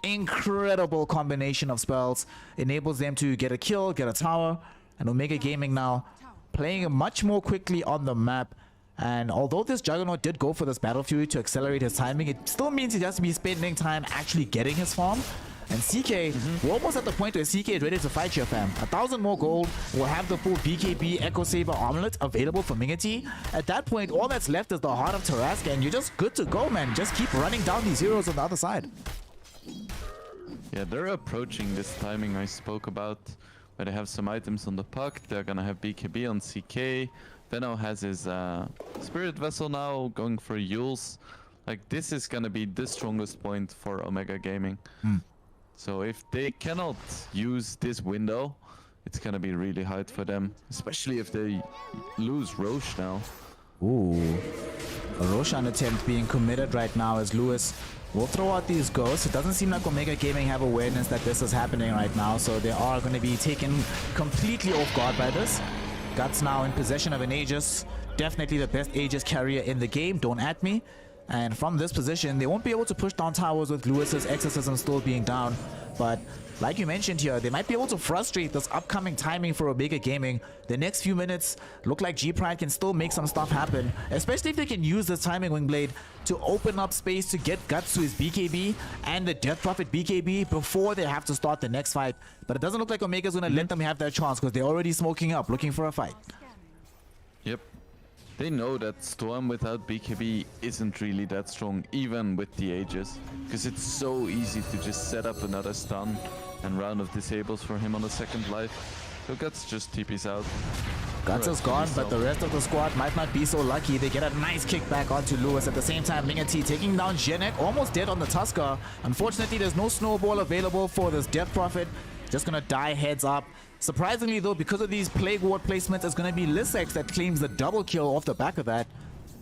Incredible combination of spells. Enables them to get a kill, get a tower. And Omega Gaming now playing much more quickly on the map. And although this Juggernaut did go for this Battle Fury to accelerate his timing, it still means he has to be spending time actually getting his farm. And CK, we're almost at the point where CK is ready to fight your fam. 1,000 more gold, will have the full BKB Echo Saber Armlet available for Mingity. At that point, all that's left is the Heart of Tarrasque, and you're just good to go, man. Just keep running down these heroes on the other side. Yeah, they're approaching this timing I spoke about, where they have some items on the puck. They're gonna have BKB on CK. Venno has his Spirit Vessel now, going for Yules. Like, this is gonna be the strongest point for Omega Gaming. So if they cannot use this window, it's gonna be really hard for them, especially if they lose Roche now. Ooh, a Roshan attempt being committed right now as Lewis will throw out these ghosts. It doesn't seem like Omega Gaming have awareness that this is happening right now, so they are going to be taken completely off guard by this. Guts now in possession of an Aegis, definitely the best Aegis carrier in the game, don't at me. And from this position, they won't be able to push down towers with Lewis's Exorcism still being down. But like you mentioned here, they might be able to frustrate this upcoming timing for Omega Gaming. The next few minutes look like G-Pride can still make some stuff happen, especially if they can use this timing Wingblade to open up space to get Guts to his BKB and the Death Prophet BKB before they have to start the next fight. But it doesn't look like Omega's going to let them have that chance, because they're already smoking up, looking for a fight. Yep. They know that Storm without BKB isn't really that strong, even with the Aegis, because it's so easy to just set up another stun and round of disables for him on the second life. So Guts just TPs out. Guts is gone, but the rest of the squad might not be so lucky. They get a nice kickback onto Lewis. At the same time, Mingity taking down Genek, almost dead on the Tusker. Unfortunately, there's no snowball available for this Death Prophet. just gonna die heads up. Surprisingly though, because of these Plague Ward placements, it's gonna be Lissex that claims the double kill off the back of that.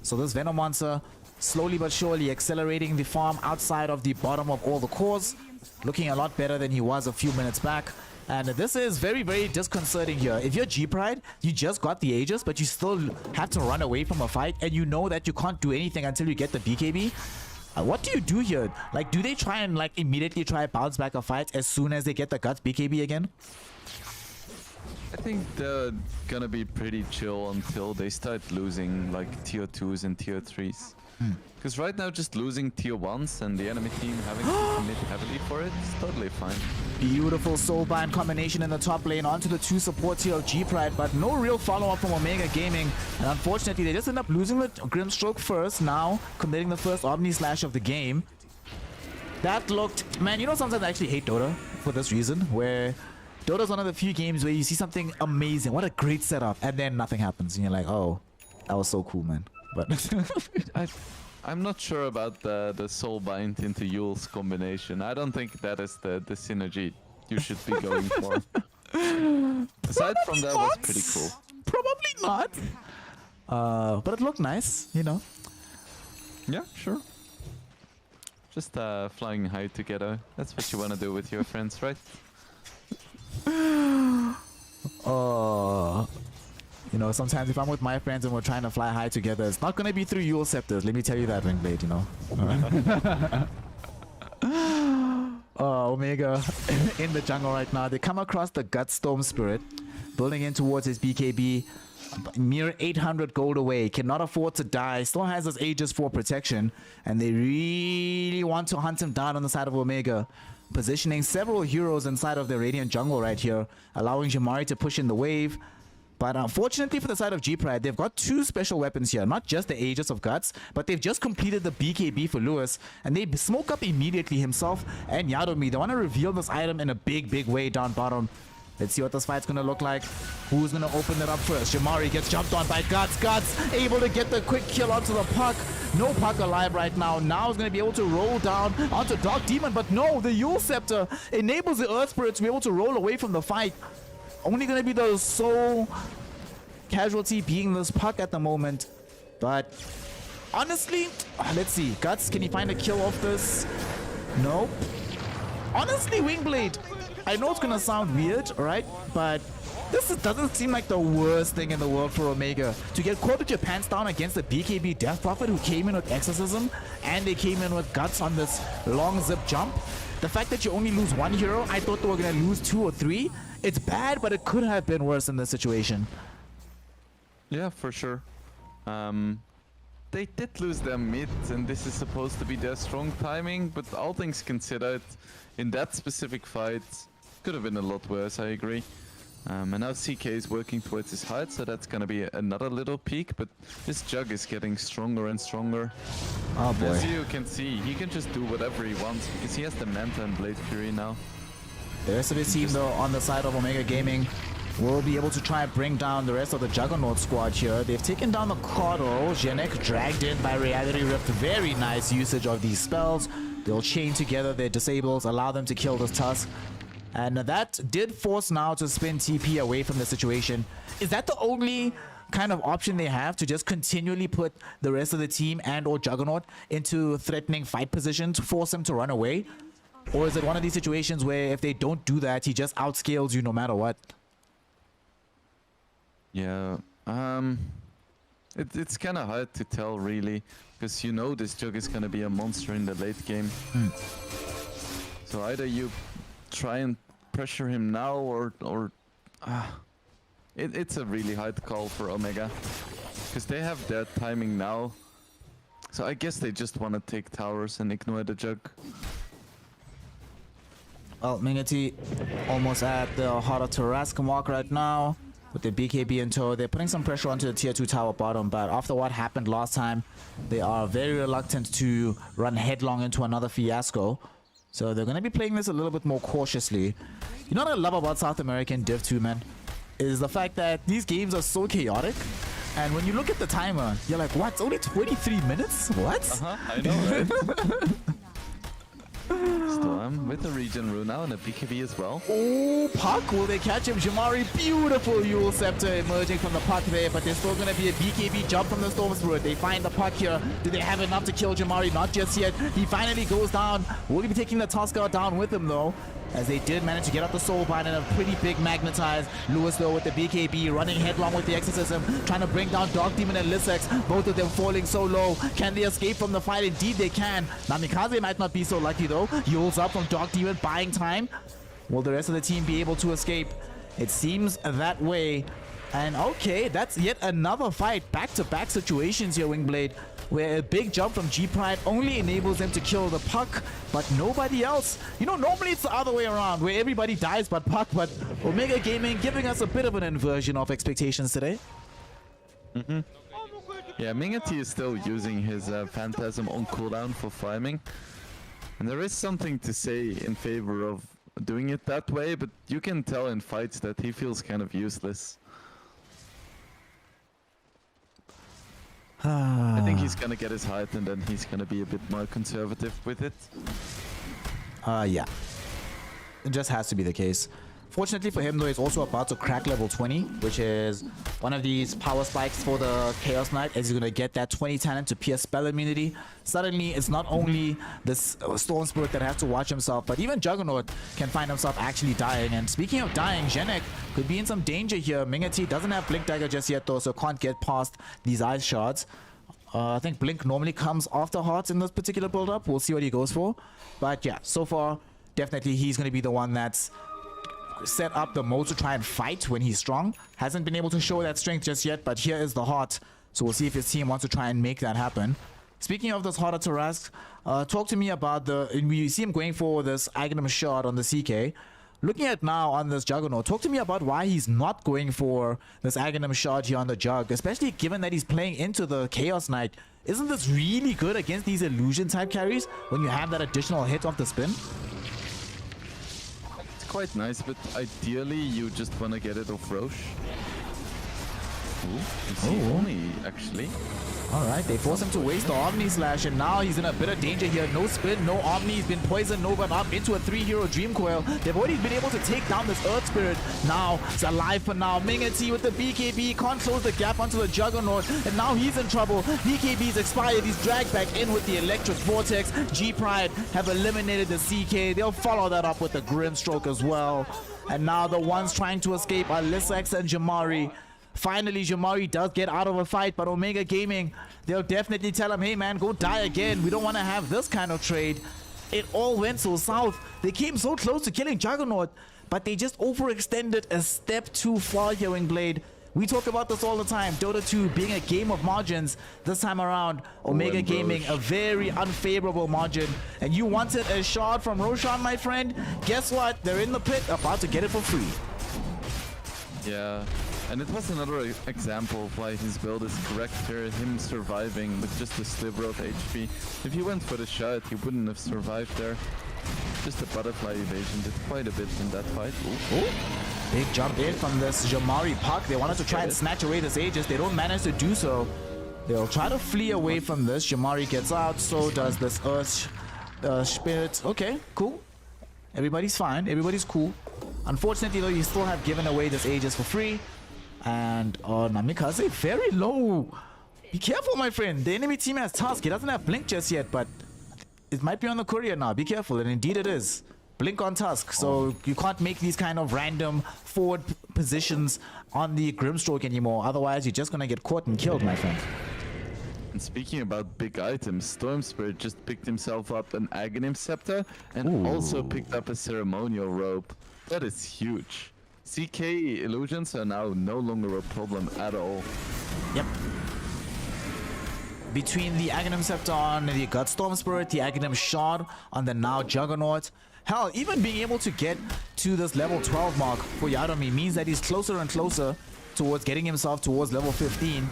So this Venom Monster slowly but surely accelerating the farm outside of the bottom of all the cores, looking a lot better than he was a few minutes back. And this is very, very disconcerting here. If you're G-Pride, you just got the Aegis, but you still have to run away from a fight, and you know that you can't do anything until you get the BKB. What do you do here? Like, do they try and like immediately try to bounce back a fight as soon as they get the Guts BKB again? I think they're gonna be pretty chill until they start losing like tier 2s and tier 3s. Because right now just losing tier 1s and the enemy team having to commit heavily for it is totally fine. Beautiful Soulbind combination in the top lane onto the 2 supports here of G-Pride, but no real follow-up from Omega Gaming. And unfortunately, they just end up losing the Grimstroke first, now committing the first Omni Slash of the game. That looked... Man, you know, sometimes I actually hate Dota for this reason, where Dota's one of the few games where you see something amazing, what a great setup, and then nothing happens, and you're like, oh, that was so cool, man. But I'm not sure about the Soulbind into Yule's combination. I don't think that is the synergy you should be going for. Aside from that, was pretty cool. Probably not. But it looked nice, you know. Yeah, sure. Just flying high together. That's what you want to do with your friends, right? You know, sometimes if I'm with my friends and we're trying to fly high together, it's not going to be through Yule Scepters. Let me tell you that, Wingblade, you know. Omega in the jungle right now. They come across the Gutstorm Spirit, building in towards his BKB. Mere 800 gold away. Cannot afford to die. Still has his Aegis for protection. And they really want to hunt him down on the side of Omega. Positioning several heroes inside of the Radiant jungle right here, allowing Jamari to push in the wave. But unfortunately for the side of G-Pride, they've got 2 special weapons here. Not just the Aegis of Guts, but they've just completed the BKB for Lewis. And they smoke up immediately himself and Yadomi. They want to reveal this item in a big, big way down bottom. Let's see what this fight's going to look like. Who's going to open it up first? Jamari gets jumped on by Guts. Guts able to get the quick kill onto the Puck. No Puck alive right now. Now is going to be able to roll down onto Dark Demon. But no, the Yule Scepter enables the Earth Spirit to be able to roll away from the fight. Only going to be the sole casualty being this Puck at the moment. But honestly, let's see. Guts, can he find a kill off this? Nope. Honestly, Wingblade, I know it's gonna sound weird, right? But this doesn't seem like the worst thing in the world for Omega. To get caught with your pants down against the BKB Death Prophet who came in with Exorcism, and they came in with Guts on this long zip jump. The fact that you only lose 1 hero, I thought they were gonna lose 2 or 3. It's bad, but it could have been worse in this situation. Yeah, for sure. They did lose their mid, and this is supposed to be their strong timing, but all things considered, in that specific fight, could have been a lot worse, I agree. And now CK is working towards his height, so that's gonna be another little peak, but this Jug is getting stronger and stronger. Oh boy. As you can see, he can just do whatever he wants, because he has the Manta and Blade Fury now. The rest of his team, though, on the side of Omega Gaming, will be able to try and bring down the rest of the Juggernaut squad here. They've taken down the Cardinal. Genek dragged in by Reality Rift. Very nice usage of these spells. They'll chain together their disables, allow them to kill this Tusk. And that did force now to spin TP away from the situation. Is that the only kind of option they have, to just continually put the rest of the team and or Juggernaut into threatening fight position to force them to run away? Or is it one of these situations where if they don't do that, he just outscales you no matter what? Yeah, it's kind of hard to tell really, because you know this Jug is gonna be a monster in the late game. So either you try and pressure him now, or it's a really hard call for Omega, because they have their timing now. So I guess they just want to take towers and ignore the Jug. Well, Mingati almost at the heart of Tarrasque mark right now. With the BKB in tow, they're putting some pressure onto the tier 2 tower bottom, but after what happened last time, they are very reluctant to run headlong into another fiasco. So they're going to be playing this a little bit more cautiously. You know what I love about South American Div 2, man? Is the fact that these games are so chaotic. And when you look at the timer, you're like, what? It's only 23 minutes? What? I know, right? Storm with the regen rune now and a BKB as well. Oh, Puck, will they catch him? Jamari, beautiful Yule Scepter emerging from the Puck there, but there's still going to be a BKB jump from the Storm Spirit. They find the Puck here. Do they have enough to kill Jamari? Not just yet. He finally goes down. Will he be taking the Tusker down with him, though? As they did manage to get up the soul bind and a pretty big magnetized. Lewis though with the BKB running headlong with the exorcism, trying to bring down Dark Demon and Lissex, both of them falling so low. Can they escape from the fight? Indeed they can. Namikaze might not be so lucky though. Yules up from Dark Demon, buying time. Will the rest of the team be able to escape? It seems that way. And okay, that's yet another fight. Back-to-back situations here, Wingblade, where a big jump from G-Pride only enables them to kill the Puck, but nobody else. You know, normally it's the other way around, where everybody dies but Puck, but Omega Gaming giving us a bit of an inversion of expectations today. Yeah, Mingati is still using his Phantasm on cooldown for farming. And there is something to say in favor of doing it that way, but you can tell in fights that he feels kind of useless. I think he's gonna get his height and then he's gonna be a bit more conservative with it. Yeah. It just has to be the case. Fortunately for him though, he's also about to crack level 20, which is one of these power spikes for the Chaos Knight, as he's gonna get that 20 talent to pierce spell immunity. Suddenly, it's not only this Storm Spirit that has to watch himself, but even Juggernaut can find himself actually dying. And speaking of dying, Zhenek could be in some danger here. Mingati doesn't have Blink Dagger just yet though, so can't get past these ice shards. I think Blink normally comes after Hearts in this particular build-up. We'll see what he goes for. But yeah, so far, definitely he's going to be the one that's set up the mode to try and fight when he's strong. Hasn't been able to show that strength just yet, but here is the heart. So we'll see if his team wants to try and make that happen. Speaking of this Heart of Tarask, talk to me about we see him going for this Aghanim shot on the CK. Looking at now on this Juggernaut, talk to me about why he's not going for this Aghanim shot here on the Jug, especially given that he's playing into the Chaos Knight. Isn't this really good against these illusion type carries when you have that additional hit off the spin? It's quite nice, but ideally you just want to get it off Roche. Ooh, you see only actually. Alright, they force him to waste the Omni Slash, and now he's in a bit of danger here. No spin, no Omni, he's been poisoned over and up into a 3-hero Dream Coil. They've already been able to take down this Earth Spirit. Now, it's alive for now. Mingati with the BKB can't close the gap onto the Juggernaut, and now he's in trouble. BKB's expired, he's dragged back in with the Electric Vortex. G-Pride have eliminated the CK. They'll follow that up with the Grimstroke as well. And now the ones trying to escape are Lissex and Jamari. Finally, Jamari does get out of a fight, but Omega Gaming, they'll definitely tell him, hey man, go die again. We don't want to have this kind of trade. It all went so south. They came so close to killing Juggernaut, but they just overextended a step too far here, Wingblade. We talk about this all the time. Dota 2 being a game of margins. This time around, Omega Gaming, a very unfavorable margin. And you wanted a shot from Roshan, my friend? Guess what? They're in the pit, about to get it for free. Yeah. And it was another example of why his build is correct here, him surviving with just a sliver of HP. If he went for the shot, he wouldn't have survived there. Just a butterfly evasion did quite a bit in that fight. Ooh. Big jump in from this Jamari Puck. They wanted to try and snatch away this Aegis. They don't manage to do so. They'll try to flee away from this. Jamari gets out, so does this Earth Spirit. Okay, cool. Everybody's fine. Everybody's cool. Unfortunately, though, you still have given away this Aegis for free. And Namikaze very low. Be careful, my friend. The enemy team has Tusk. He doesn't have Blink just yet, but it might be on the courier now. Be careful, and indeed it is. Blink on Tusk, so you can't make these kind of random forward positions on the Grimstroke anymore. Otherwise, you're just gonna get caught and killed, my friend. And speaking about big items, Storm Spirit just picked himself up an Aghanim Scepter and also picked up a Ceremonial Robe. That is huge. CK illusions are now no longer a problem at all. Yep. Between the Aghanim Scepter on the God Storm Spirit, the Aghanim Shard on the now Juggernaut. Hell, even being able to get to this level 12 mark for Yadomi means that he's closer and closer towards getting himself towards level 15.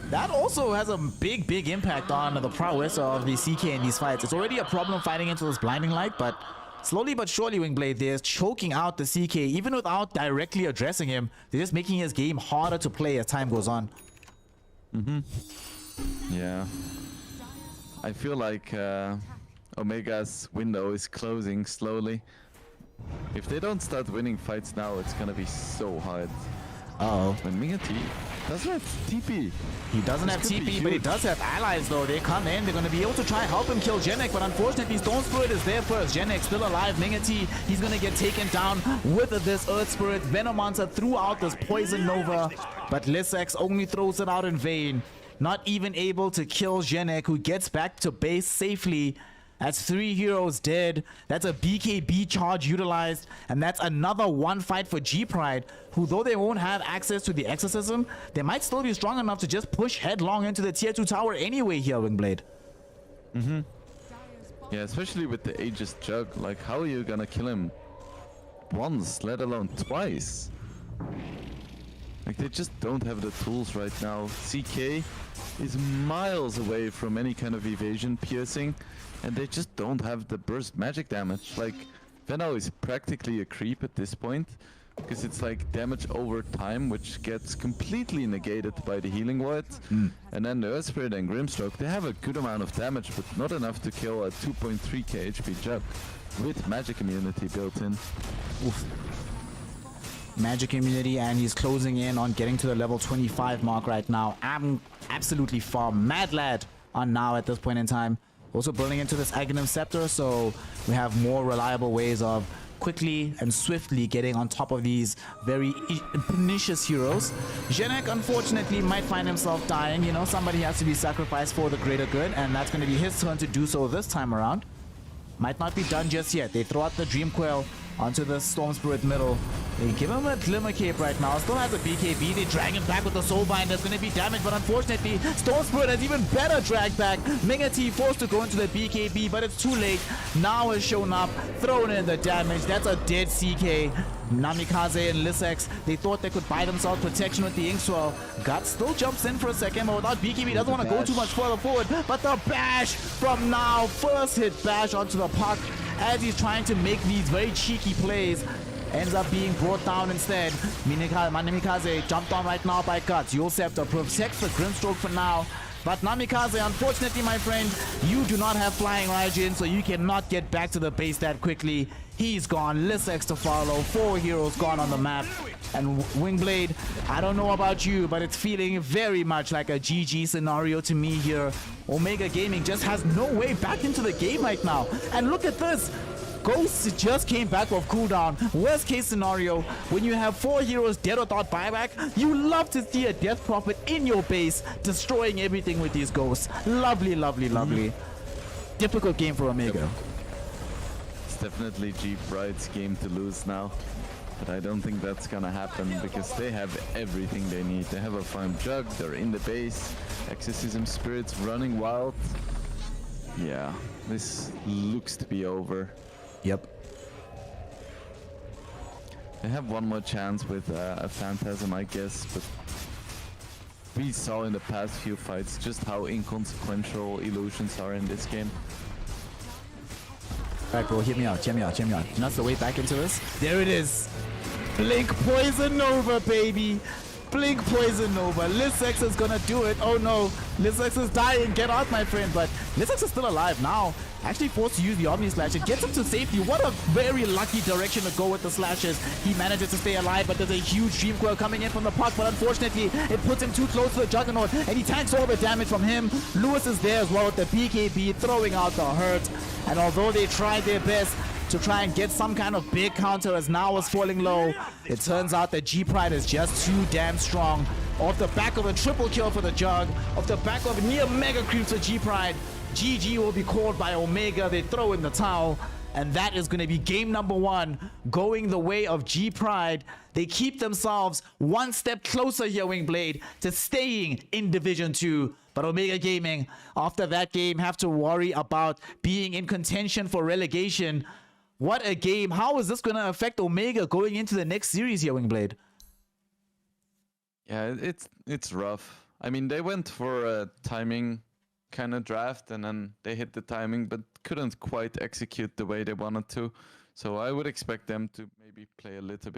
That also has a big impact on the prowess of the CK in these fights. It's already a problem fighting into this blinding light, but slowly but surely, Wingblade, they're choking out the CK, even without directly addressing him. They're just making his game harder to play as time goes on. Yeah. I feel like Omega's window is closing slowly. If they don't start winning fights now, it's gonna be so hard. Uh-oh. When Ming T doesn't have TP. He doesn't This have could be TP, but he huge. does have allies though. They come in, they're going to be able to try help him kill Genek, but unfortunately Stone Spirit is there first. Genek still alive. Mingati, he's going to get taken down with this Earth Spirit. Venomancer threw out this Poison Nova, but Lissex only throws it out in vain. Not even able to kill Genek, who gets back to base safely. That's 3 heroes dead. That's a BKB charge utilized. And that's another one fight for G-Pride, who though they won't have access to the Exorcism, they might still be strong enough to just push headlong into the tier 2 tower anyway here, Wingblade. Yeah, especially with the Aegis Jug. Like, how are you gonna kill him once, let alone twice? Like, they just don't have the tools right now. CK is miles away from any kind of evasion piercing, and they just don't have the burst magic damage. Like, Veno is practically a creep at this point, because it's like damage over time, which gets completely negated by the healing word. And then the Earth Spirit and Grimstroke, they have a good amount of damage, but not enough to kill a 2.3k HP Jug with magic immunity built in. Oof. Magic immunity, and he's closing in on getting to the level 25 mark right now. I'm absolutely farm. Mad Lad on now at this point in time. Also building into this Aghanim Scepter, so we have more reliable ways of quickly and swiftly getting on top of these very pernicious heroes. Genek, unfortunately, might find himself dying. You know, somebody has to be sacrificed for the greater good, and that's going to be his turn to do so this time around. Might not be done just yet. They throw out the Dream Coil onto the Storm Spirit middle. They give him a Glimmer Cape right now. Still has a BKB. They drag him back with the Soulbind. That's going to be damage, but unfortunately, Storm Spirit has even better drag back. Mingati forced to go into the BKB, but it's too late. Now has shown up, thrown in the damage. That's a dead CK. Namikaze and Lissex, they thought they could buy themselves protection with the Inkswell. Gut still jumps in for a second, but without BKB, doesn't want to go too much further forward. But the bash from now, first hit bash onto the puck as he's trying to make these very cheeky plays. Ends up being brought down instead. Namikaze jumped on right now by Guts. You'll have to protect the Grimstroke for now. But Namikaze, unfortunately, my friend, you do not have Flying Raijin, so you cannot get back to the base that quickly. He's gone. Lissex to follow. 4 heroes gone on the map. And Wingblade, I don't know about you, but it's feeling very much like a GG scenario to me here. Omega Gaming just has no way back into the game right now. And look at this. Ghost just came back off cooldown. Worst case scenario, when you have 4 heroes dead without buyback, you love to see a Death Prophet in your base, destroying everything with these ghosts. Lovely, lovely, lovely. Difficult game for Omega. It's definitely G-Pride's game to lose now. But I don't think that's gonna happen because they have everything they need. They have a farm jug, they're in the base, Exorcism Spirits running wild. Yeah, this looks to be over. Yep. They have one more chance with a Phantasm, I guess, but we saw in the past few fights just how inconsequential illusions are in this game. Alright, bro, hit me out, check me out, check me out. And that's the way back into this. There it is. Blink Poison Nova, baby. Blink Poison Nova. Lissex is gonna do it. Oh no, Lissex is dying. Get out, my friend. But Lissex is still alive now. Actually forced to use the Omni Slash. It gets him to safety. What a very lucky direction to go with the slashes. He manages to stay alive, but there's a huge Dream Coil coming in from the puck. But unfortunately, it puts him too close to the Juggernaut, and he tanks all the damage from him. Lewis is there as well with the BKB, throwing out the hurt. And although they tried their best to try and get some kind of big counter as now is falling low, it turns out that G-Pride is just too damn strong. Off the back of a triple kill for the Jug, off the back of near mega creeps for G-Pride, GG will be called by Omega. They throw in the towel, and that is going to be game number 1 going the way of G-Pride. They keep themselves one step closer here, Wingblade, to staying in Division 2. But Omega Gaming, after that game, have to worry about being in contention for relegation. What a game. How is this going to affect Omega going into the next series here, Wingblade? Yeah, it's rough. I mean, they went for a timing kind of draft, and then they hit the timing, but couldn't quite execute the way they wanted to. So I would expect them to maybe play a little bit